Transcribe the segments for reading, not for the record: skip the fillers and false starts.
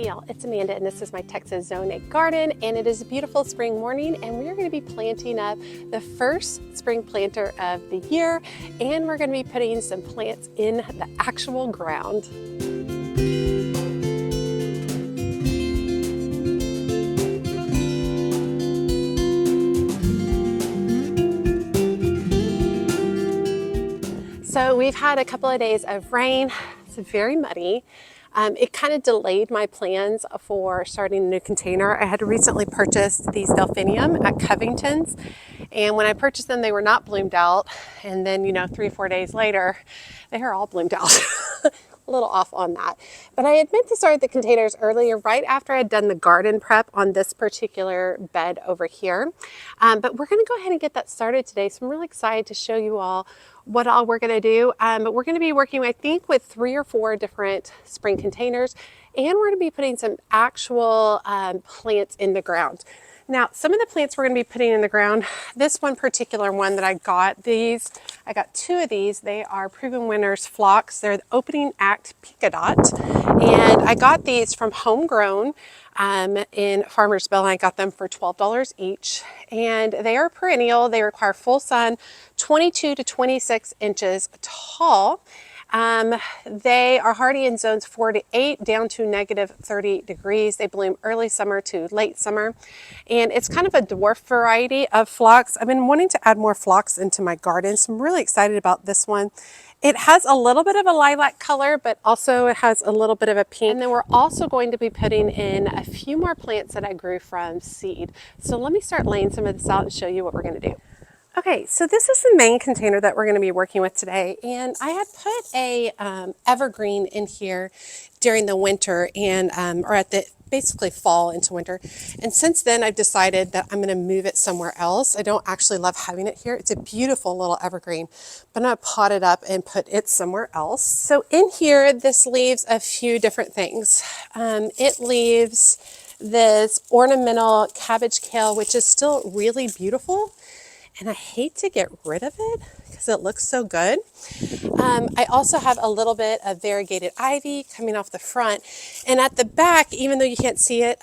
y'all, it's Amanda and this is my Texas Zone 8 garden, and it is a beautiful spring morning and we are going to be planting up the first spring planter of the year, and we're going to be putting some plants in the actual ground. So we've had a couple of days of rain. It's very muddy. It kind of delayed my plans for starting a new container. I had recently purchased these delphinium at Covington's, and when I purchased them, they were not bloomed out. And then, 3 or 4 days later, they are all bloomed out. A little off on that. But I had meant to start the containers earlier, right after I'd done the garden prep on this particular bed over here. But we're going to go ahead and get that started today. So I'm really excited to show you all what all we're going to do. But we're going to be working, I think, with 3 or 4 different spring containers, and we're going to be putting some actual plants in the ground. Now, some of the plants we're going to be putting in the ground, this one particular one that I got 2 of these. They are Proven Winners phlox. They're the Opening Act Polkadot, and I got these from Homegrown in Farmersville. I got them for $12 each, and they are perennial. They require full sun, 22 to 26 inches tall. They are hardy in zones 4 to 8 down to -30 degrees. They bloom early summer to late summer, and it's kind of a dwarf variety of phlox. I've been wanting to add more phlox into my garden, so I'm really excited about this one. It has a little bit of a lilac color, but also it has a little bit of a pink. And then we're also going to be putting in a few more plants that I grew from seed. So let me start laying some of this out and show you what we're going to do. Okay, so this is the main container that we're going to be working with today, and I had put a evergreen in here during the winter and or at the basically fall into winter, and since then I've decided that I'm going to move it somewhere else. I don't actually love having it here. It's a beautiful little evergreen, but I'm going to pot it up and put it somewhere else. So in here, this leaves a few different things. It leaves this ornamental cabbage kale, which is still really beautiful, and I hate to get rid of it because it looks so good. I also have a little bit of variegated ivy coming off the front, and at the back, even though you can't see it,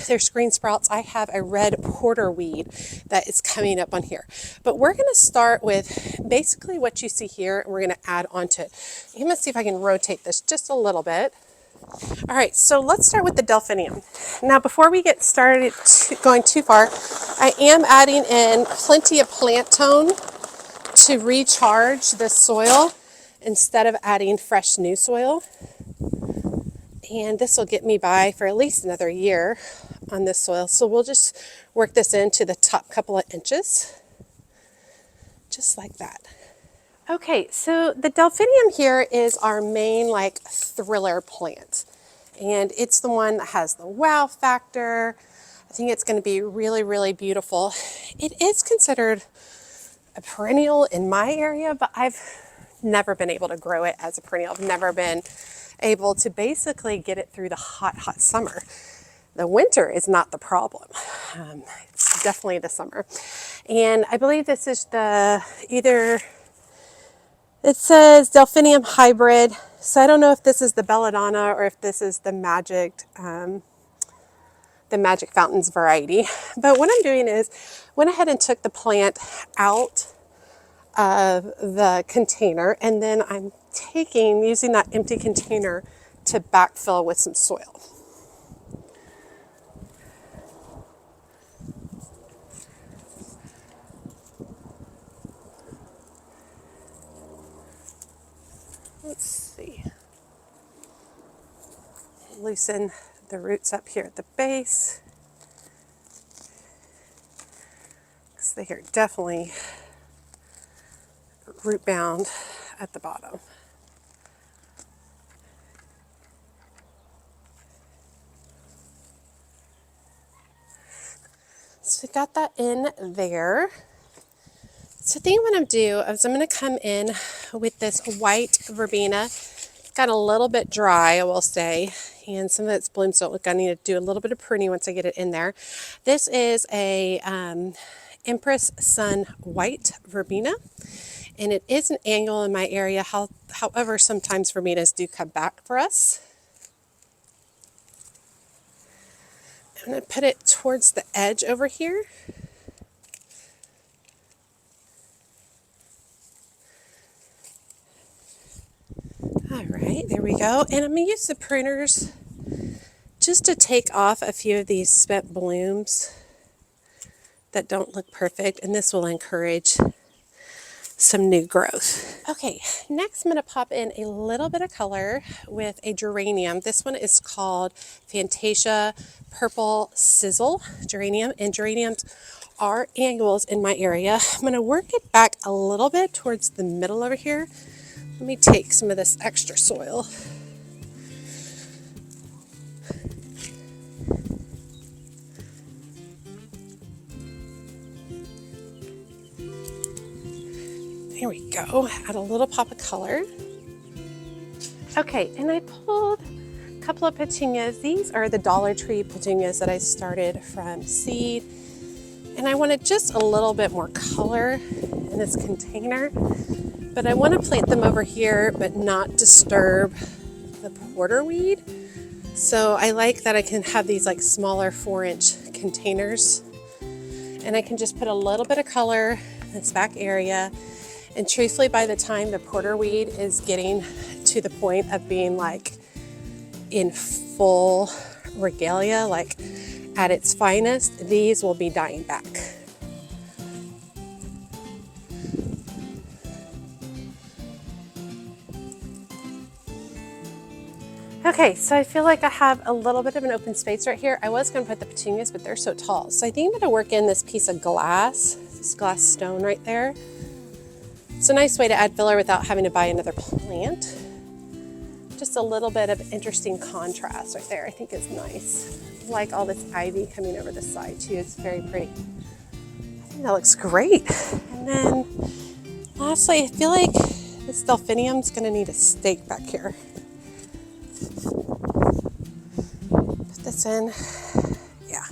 there's green sprouts. I have a red porterweed that is coming up on here. But we're going to start with basically what you see here, and we're going to add onto it. I'm going to see if I can rotate this just a little bit. All right, so let's start with the delphinium. Now, before we get started going too far, I am adding in plenty of plant tone to recharge the soil instead of adding fresh new soil. And this will get me by for at least another year on this soil. So we'll just work this into the top couple of inches, just like that. Okay, so the delphinium here is our main thriller plant, and it's the one that has the wow factor. I think it's going to be really, really beautiful. It is considered a perennial in my area, but I've never been able to grow it as a perennial. I've never been able to basically get it through the hot, hot summer. The winter is not the problem. It's definitely the summer. And I believe this is it says delphinium hybrid, so I don't know if this is the belladonna or if this is the magic fountains variety. But what I'm doing is went ahead and took the plant out of the container, and then I'm using that empty container to backfill with some soil. Let's see. Loosen the roots up here at the base, because they are definitely root bound at the bottom. So we got that in there. So I think what I'm going to do is I'm going to come in with this white verbena. Got a little bit dry, I will say, and some of its blooms don't look. I need to do a little bit of pruning once I get it in there. This is a Empress Sun white verbena, and it is an annual in my area. However, sometimes verbenas do come back for us. I'm going to put it towards the edge over here. All right, there we go. And I'm going to use the pruners just to take off a few of these spent blooms that don't look perfect, and this will encourage some new growth. Okay, next I'm going to pop in a little bit of color with a geranium. This one is called Fantasia Purple Sizzle Geranium, and geraniums are annuals in my area. I'm going to work it back a little bit towards the middle over here. Let me take some of this extra soil. There we go, add a little pop of color. Okay, and I pulled a couple of petunias. These are the Dollar Tree petunias that I started from seed. And I wanted just a little bit more color in this container. But I want to plant them over here, but not disturb the porterweed. So I like that I can have these like smaller 4-inch containers. And I can just put a little bit of color in this back area. And truthfully, by the time the porterweed is getting to the point of being like in full regalia, like at its finest, these will be dying back. Okay, so I feel like I have a little bit of an open space right here. I was going to put the petunias, but they're so tall. So I think I'm going to work in this piece of glass, this glass stone right there. It's a nice way to add filler without having to buy another plant. Just a little bit of interesting contrast right there. I think is nice. I like all this ivy coming over the side too. It's very pretty. I think that looks great. And then lastly, I feel like this delphinium's going to need a stake back here. Put this in, yeah.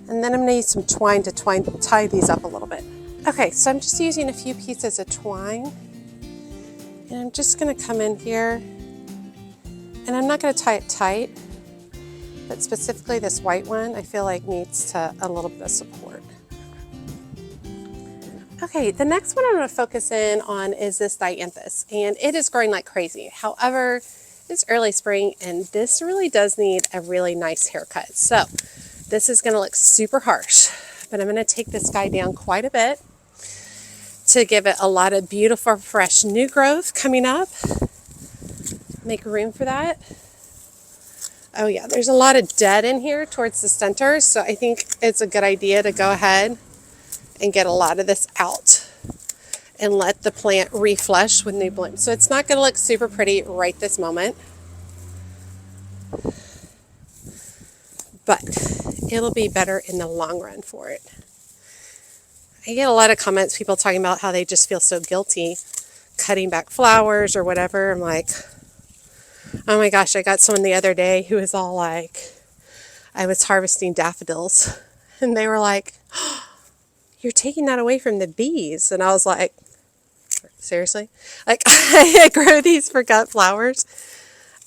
And then I'm gonna use some twine to tie these up a little bit. Okay, so I'm just using a few pieces of twine. And I'm just gonna come in here, and I'm not gonna tie it tight, but specifically this white one, I feel like needs a little bit of support. Okay, the next one I'm gonna focus in on is this Dianthus, and it is growing like crazy. However, it's early spring and this really does need a really nice haircut. So this is going to look super harsh, but I'm going to take this guy down quite a bit to give it a lot of beautiful, fresh new growth coming up. Make room for that. Oh yeah, there's a lot of dead in here towards the center, so I think it's a good idea to go ahead and get a lot of this out and let the plant reflush with new blooms. So it's not going to look super pretty right this moment, but it'll be better in the long run for it. I get a lot of comments, people talking about how they just feel so guilty cutting back flowers or whatever. I'm like, oh my gosh, I got someone the other day who was all like, I was harvesting daffodils, and they were like, oh, you're taking that away from the bees. And I was like, seriously? Like, I grow these for gut flowers,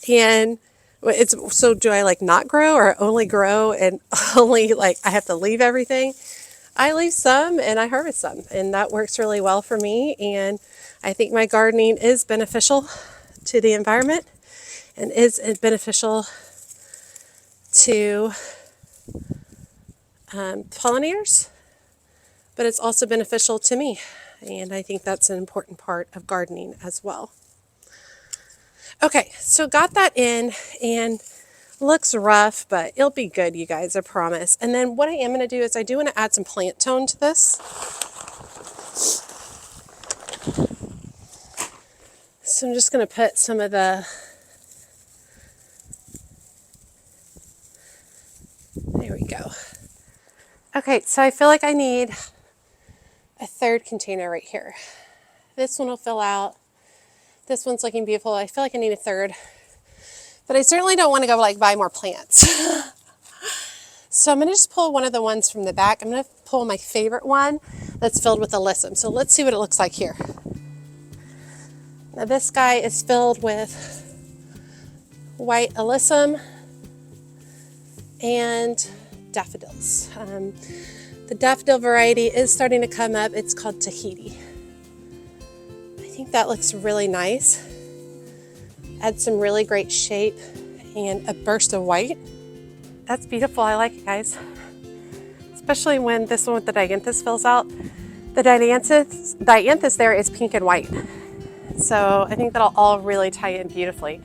and it's, so do I like not grow or only grow and only like I have to leave everything? I leave some and I harvest some, and that works really well for me. And I think my gardening is beneficial to the environment and is beneficial to pollinators, but it's also beneficial to me. And I think that's an important part of gardening as well. Okay, so got that in, and looks rough, but it'll be good, you guys, I promise. And then what I am going to do is I do want to add some plant tone to this. So I'm just going to put some of the, there we go. Okay, so I feel like I need a third container right here. This one will fill out. This one's looking beautiful. I feel like I need a third, but I certainly don't want to go like buy more plants. So I'm going to just pull one of the ones from the back. I'm going to pull my favorite one that's filled with alyssum. So let's see what it looks like here. Now this guy is filled with white alyssum, and daffodils. The daffodil variety is starting to come up. It's called Tahiti. I think that looks really nice. Add some really great shape and a burst of white. That's beautiful. I like it, guys. Especially when this one with the Dianthus fills out. The Dianthus there is pink and white. So I think that'll all really tie in beautifully.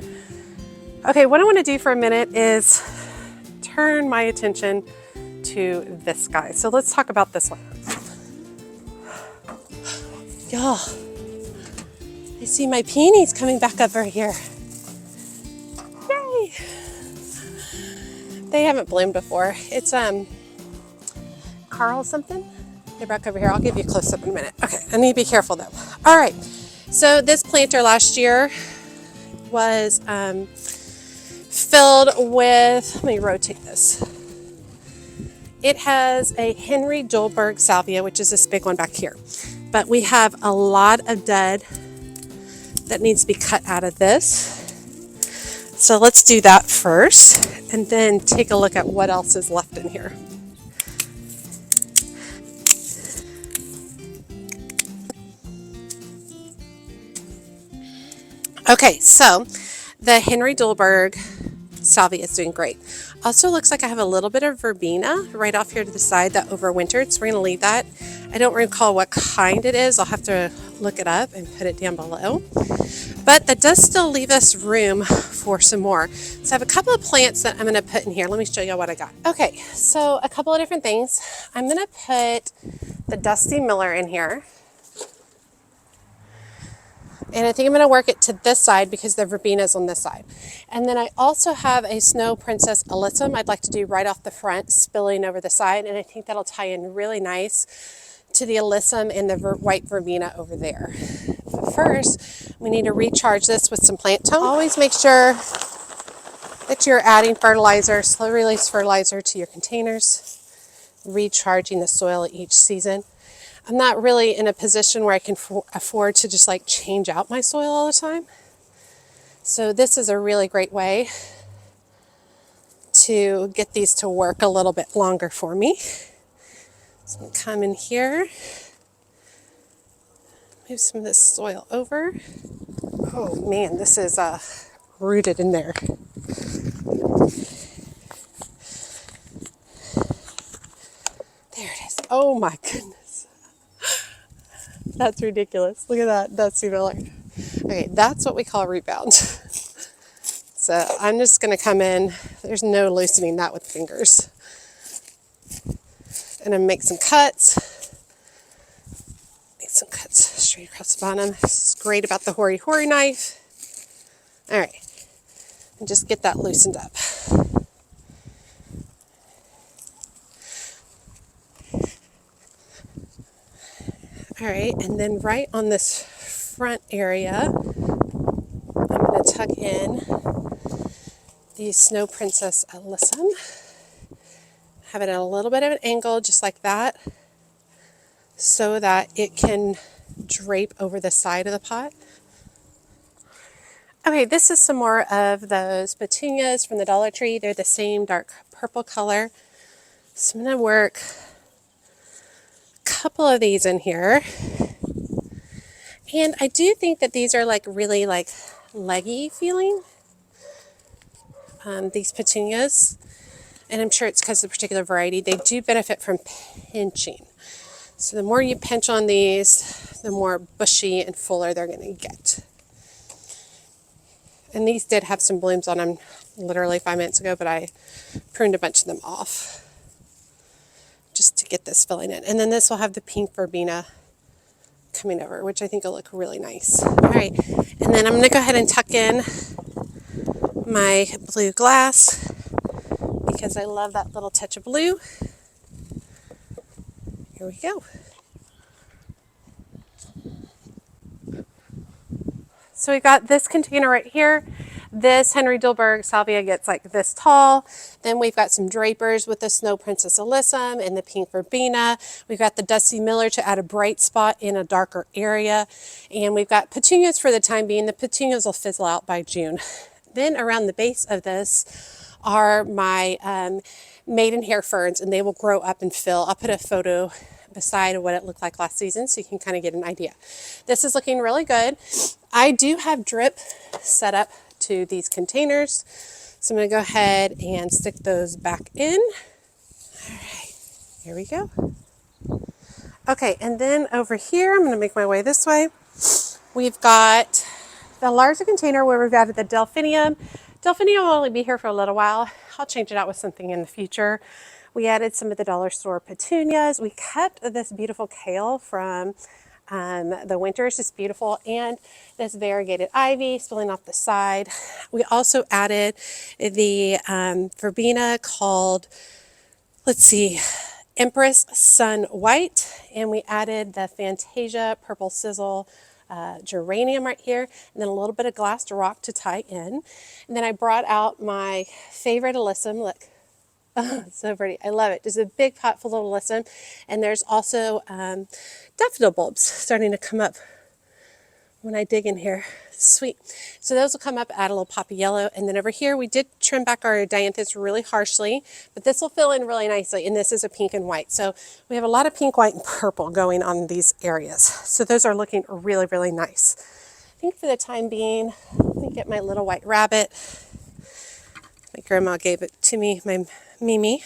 Okay, what I want to do for a minute is turn my attention to this guy. So let's talk about this one. Y'all, I see my peonies coming back up over here. Yay! They haven't bloomed before. It's Carl something. They're back over here. I'll give you a close up in a minute. Okay, I need to be careful though. All right, so this planter last year was filled with, let me rotate this. It has a Henry Dolberg salvia, which is this big one back here. But we have a lot of dead that needs to be cut out of this. So let's do that first and then take a look at what else is left in here. Okay, so the Henry Dolberg salvia is doing great. Also looks like I have a little bit of verbena right off here to the side that overwintered, so we're gonna leave that. I don't recall what kind it is. I'll have to look it up and put it down below. But that does still leave us room for some more. So I have a couple of plants that I'm gonna put in here. Let me show you what I got. Okay, so a couple of different things. I'm gonna put the Dusty Miller in here. And I think I'm going to work it to this side because the verbena is on this side. And then I also have a Snow Princess Alyssum I'd like to do right off the front, spilling over the side. And I think that'll tie in really nice to the Alyssum and the white verbena over there. But first, we need to recharge this with some plant tone. Always make sure that you're adding fertilizer, slow release fertilizer to your containers, recharging the soil each season. I'm not really in a position where I can afford to just like change out my soil all the time. So this is a really great way to get these to work a little bit longer for me. So I'm going to come in here, move some of this soil over. Oh man, this is rooted in there. There it is. Oh my goodness. That's ridiculous. Look at that Dusty Miller. Okay, that's what we call root bound. So I'm just going to come in. There's no loosening that with fingers. And then make some cuts. Make some cuts straight across the bottom. This is great about the Hori Hori knife. All right. And just get that loosened up. All right, and then right on this front area, I'm going to tuck in the Snow Princess Alyssum. Have it at a little bit of an angle, just like that, so that it can drape over the side of the pot. Okay, this is some more of those petunias from the Dollar Tree. They're the same dark purple color. So I'm going to work couple of these in here, and I do think that these are like really like leggy feeling, these petunias, and I'm sure it's because of the particular variety. They do benefit from pinching, so the more you pinch on these, the more bushy and fuller they're going to get. And these did have some blooms on them literally 5 minutes ago, but I pruned a bunch of them off just to get this filling in. And then this will have the pink verbena coming over, which I think will look really nice. All right, and then I'm going to go ahead and tuck in my blue glass because I love that little touch of blue. Here we go. So we got this container right here. This Henry Dolberg salvia gets like this tall. Then we've got some drapers with the Snow Princess Alyssum and the pink verbena. We've got the Dusty Miller to add a bright spot in a darker area. And we've got petunias for the time being. The petunias will fizzle out by June. Then around the base of this are my maidenhair ferns, and they will grow up and fill. I'll put a photo beside of what it looked like last season so you can kind of get an idea. This is looking really good. I do have drip set up to these containers, so I'm going to go ahead and stick those back in. All right, here we go. Okay, and then over here, I'm going to make my way this way. We've got the larger container where we've added the delphinium. Delphinium will only be here for a little while. I'll change it out with something in the future. We added some of the dollar store petunias. We kept this beautiful kale from the winter. It's just beautiful. And this variegated ivy spilling off the side. We also added the verbena called, let's see, Empress Sun White. And we added the Fantasia Purple Sizzle geranium right here, and then a little bit of glass rock to tie in. And then I brought out my favorite alyssum. Look, oh, it's so pretty. I love it. Just a big pot full of alyssum. And there's also daffodil bulbs starting to come up when I dig in here. Sweet. So those will come up, add a little pop of yellow. And then over here, we did trim back our Dianthus really harshly, but this will fill in really nicely. And this is a pink and white. So we have a lot of pink, white, and purple going on these areas. So those are looking really, really nice. I think for the time being, let me get my little white rabbit. My grandma gave it to me, my Mimi.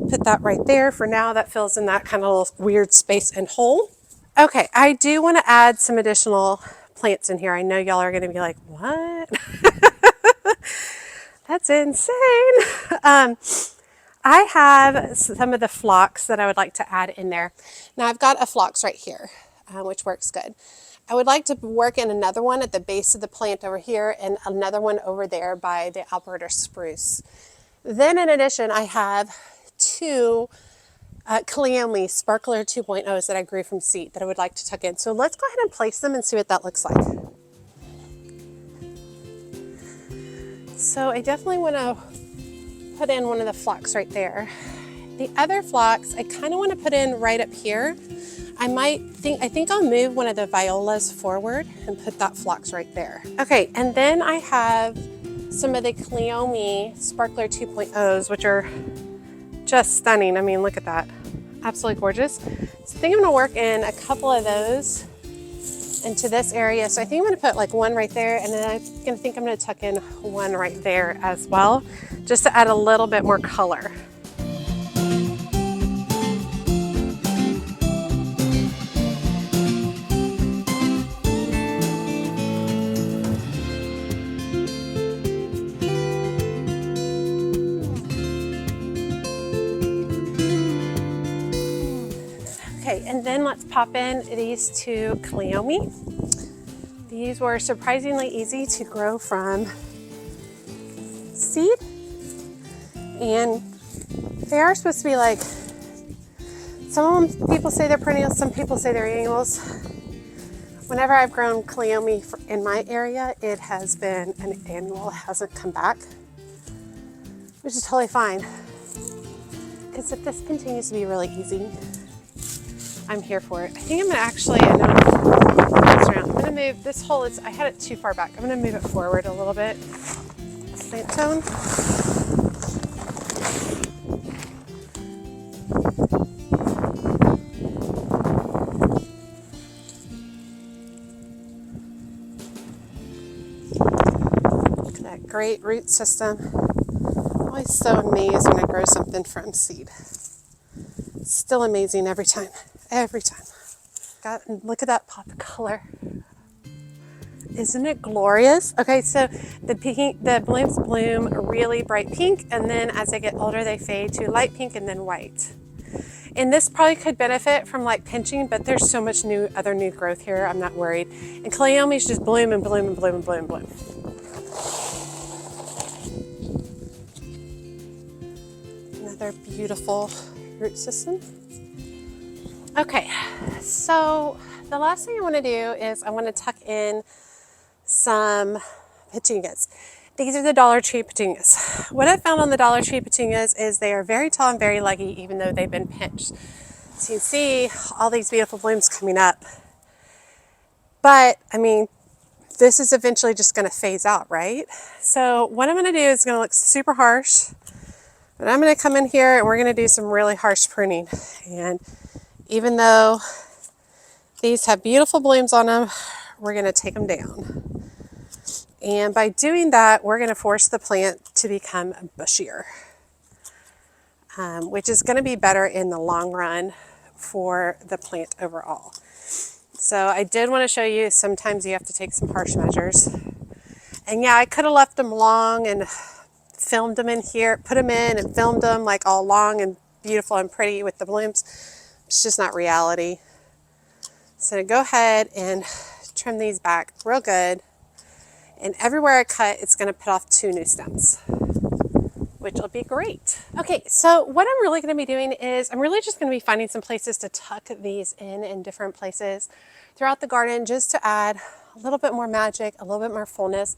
Put that right there. For now, that fills in that kind of little weird space and hole. Okay, I do want to add some additional plants in here. I know y'all are going to be like, what? That's insane. I have some of the phlox that I would like to add in there. Now I've got a phlox right here, which works good. I would like to work in another one at the base of the plant over here and another one over there by the Alberta spruce. Then in addition, I have two Cleome Sparkler 2.0s that I grew from seed that I would like to tuck in. So let's go ahead and place them and see what that looks like. So I definitely want to put in one of the phlox right there. The other phlox I kind of want to put in right up here. I think I'll move one of the violas forward and put that phlox right there. Okay, and then I have some of the Cleome Sparkler 2.0s, which are just stunning. I mean, look at that. Absolutely gorgeous. So I think I'm going to work in a couple of those into this area. So I think I'm going to put like one right there, and then I'm going to tuck in one right there as well, just to add a little bit more color. Okay, and then let's pop in these two Cleome. These were surprisingly easy to grow from seed, and they are supposed to be like, some of them, people say they're perennials, some people say they're annuals. Whenever I've grown Cleome in my area, it has been an annual, it hasn't come back, which is totally fine. Because if this continues to be really easy, I'm here for it. I think I'm going to actually, I'm going to move this hole. I had it too far back. I'm going to move it forward a little bit. Plant tone. Look at that great root system. I'm always so amazed when I grow something from seed. It's still amazing every time. Every time. Look at that pop of color. Isn't it glorious? Okay, so the blooms bloom really bright pink, and then as they get older, they fade to light pink and then white. And this probably could benefit from like pinching, but there's so much other new growth here. I'm not worried. And Cleomes just bloom and bloom and bloom and bloom and bloom. Another beautiful root system. Okay, so the last thing I want to do is I want to tuck in some petunias. These are the Dollar Tree petunias. What I found on the Dollar Tree petunias is they are very tall and very leggy, even though they've been pinched. So you can see all these beautiful blooms coming up. But, I mean, this is eventually just going to phase out, right? So what I'm going to do is going to look super harsh. But I'm going to come in here and we're going to do some really harsh pruning. And even though these have beautiful blooms on them, we're going to take them down. And by doing that, we're going to force the plant to become bushier, which is going to be better in the long run for the plant overall. So I did want to show you sometimes you have to take some harsh measures. And yeah, I could have left them long and filmed them in here, put them in and filmed them like all long and beautiful and pretty with the blooms. It's just not reality. So go ahead and trim these back real good. And everywhere I cut, it's going to put off 2 new stems, which will be great. Okay, so what I'm really going to be doing is I'm really just going to be finding some places to tuck these in different places throughout the garden, just to add a little bit more magic, a little bit more fullness.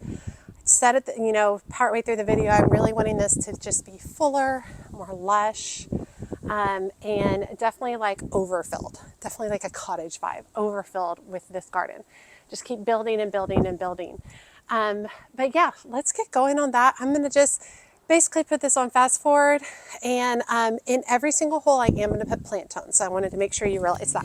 Said it, you know, partway through the video, I'm really wanting this to just be fuller, more lush, and definitely like overfilled, definitely like a cottage vibe, overfilled with this garden. Just keep building and building and building. But yeah, let's get going on that. I'm going to just basically put this on fast forward, and in every single hole I am going to put plant tones. So I wanted to make sure you realize that.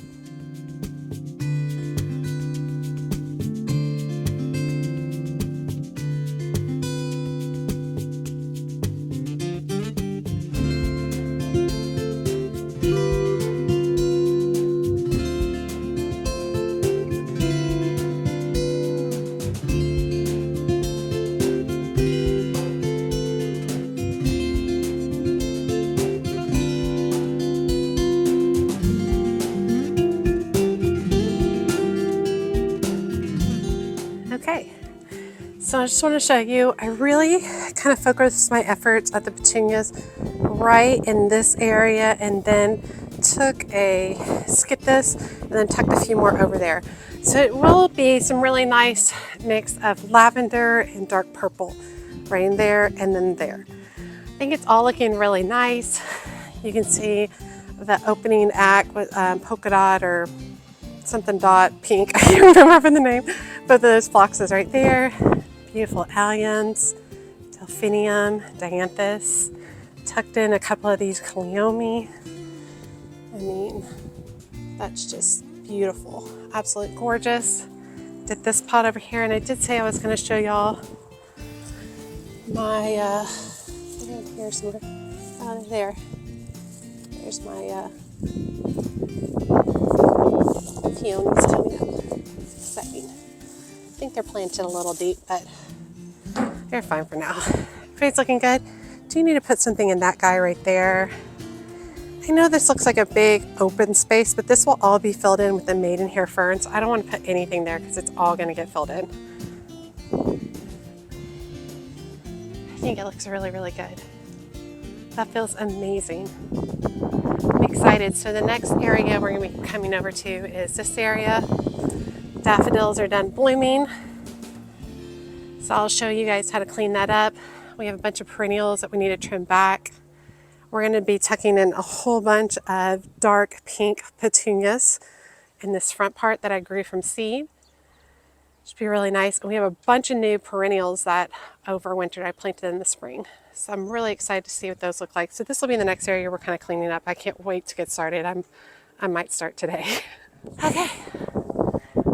Okay, so I just want to show you, I really kind of focused my efforts at the petunias right in this area, and then skipped this and then tucked a few more over there. So it will be some really nice mix of lavender and dark purple right in there and then there. I think it's all looking really nice. You can see the opening act with polka dot or something dot pink, I can't remember the name, but those phloxes right there, beautiful alliums, delphinium, dianthus, tucked in a couple of these cleome. I mean, that's just beautiful, absolutely gorgeous. Did this pot over here, and I did say I was going to show y'all my, here's more, there's my peonies coming up. Exciting. I think they're planted a little deep, but they're fine for now. Everything's looking good. Do you need to put something in that guy right there? I know this looks like a big open space, but this will all be filled in with the maidenhair ferns. I don't want to put anything there because it's all going to get filled in. I think it looks really, really good. That feels amazing. I'm excited. So the next area we're going to be coming over to is this area. Daffodils are done blooming. So I'll show you guys how to clean that up. We have a bunch of perennials that we need to trim back. We're going to be tucking in a whole bunch of dark pink petunias in this front part that I grew from seed. Should be really nice. And we have a bunch of new perennials that overwintered I planted in the spring. So I'm really excited to see what those look like. So this will be the next area we're kind of cleaning up. I can't wait to get started. I might start today. Okay,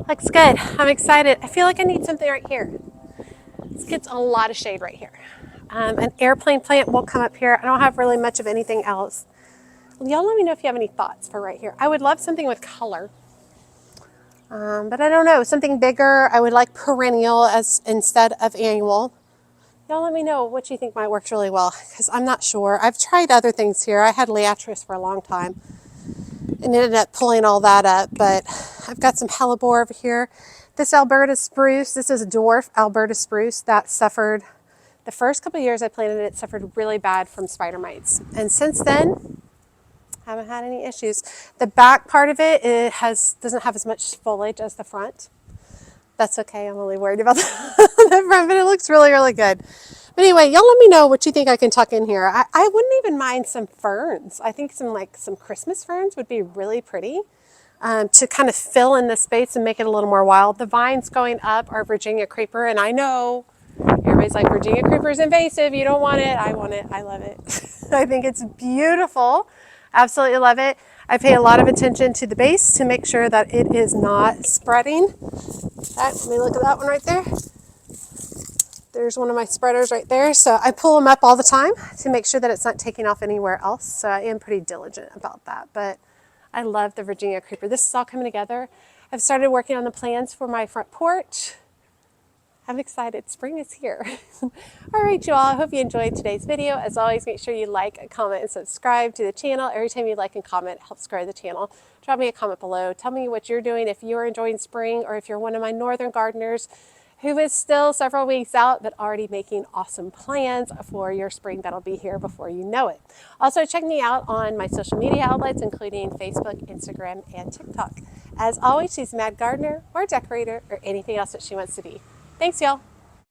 looks good. I'm excited. I feel like I need something right here. This gets a lot of shade right here. An airplane plant will come up here. I don't have really much of anything else. Y'all let me know if you have any thoughts for right here. I would love something with color. But I don't know, something bigger. I would like perennial as instead of annual. Y'all let me know what you think might work really well, because I'm not sure. I've tried other things here. I had liatris for a long time and ended up pulling all that up, but I've got some hellebore over here. This Alberta spruce, this is a dwarf Alberta spruce that suffered, the first couple of years I planted it, suffered really bad from spider mites. And since then, haven't had any issues. The back part of it, doesn't have as much foliage as the front. That's okay, I'm only worried about the front, but it looks really, really good. But anyway, y'all let me know what you think I can tuck in here. I wouldn't even mind some ferns. I think some Christmas ferns would be really pretty to kind of fill in the space and make it a little more wild. The vines going up are Virginia creeper, and I know Everybody's like, Virginia creeper is invasive. You don't want it. I want it. I love it. I think it's beautiful. Absolutely love it. I pay a lot of attention to the base to make sure that it is not spreading. Let me look at that one right there. There's one of my spreaders right there. So I pull them up all the time to make sure that it's not taking off anywhere else. So I am pretty diligent about that. But I love the Virginia creeper. This is all coming together. I've started working on the plans for my front porch. I'm excited. Spring is here. All right, you all. I hope you enjoyed today's video. As always, make sure you like, comment, and subscribe to the channel. Every time you like and comment, it helps grow the channel. Drop me a comment below. Tell me what you're doing, if you're enjoying spring, or if you're one of my northern gardeners who is still several weeks out but already making awesome plans for your spring that'll be here before you know it. Also, check me out on my social media outlets, including Facebook, Instagram, and TikTok. As always, she's a mad gardener or decorator or anything else that she wants to be. Thanks, y'all.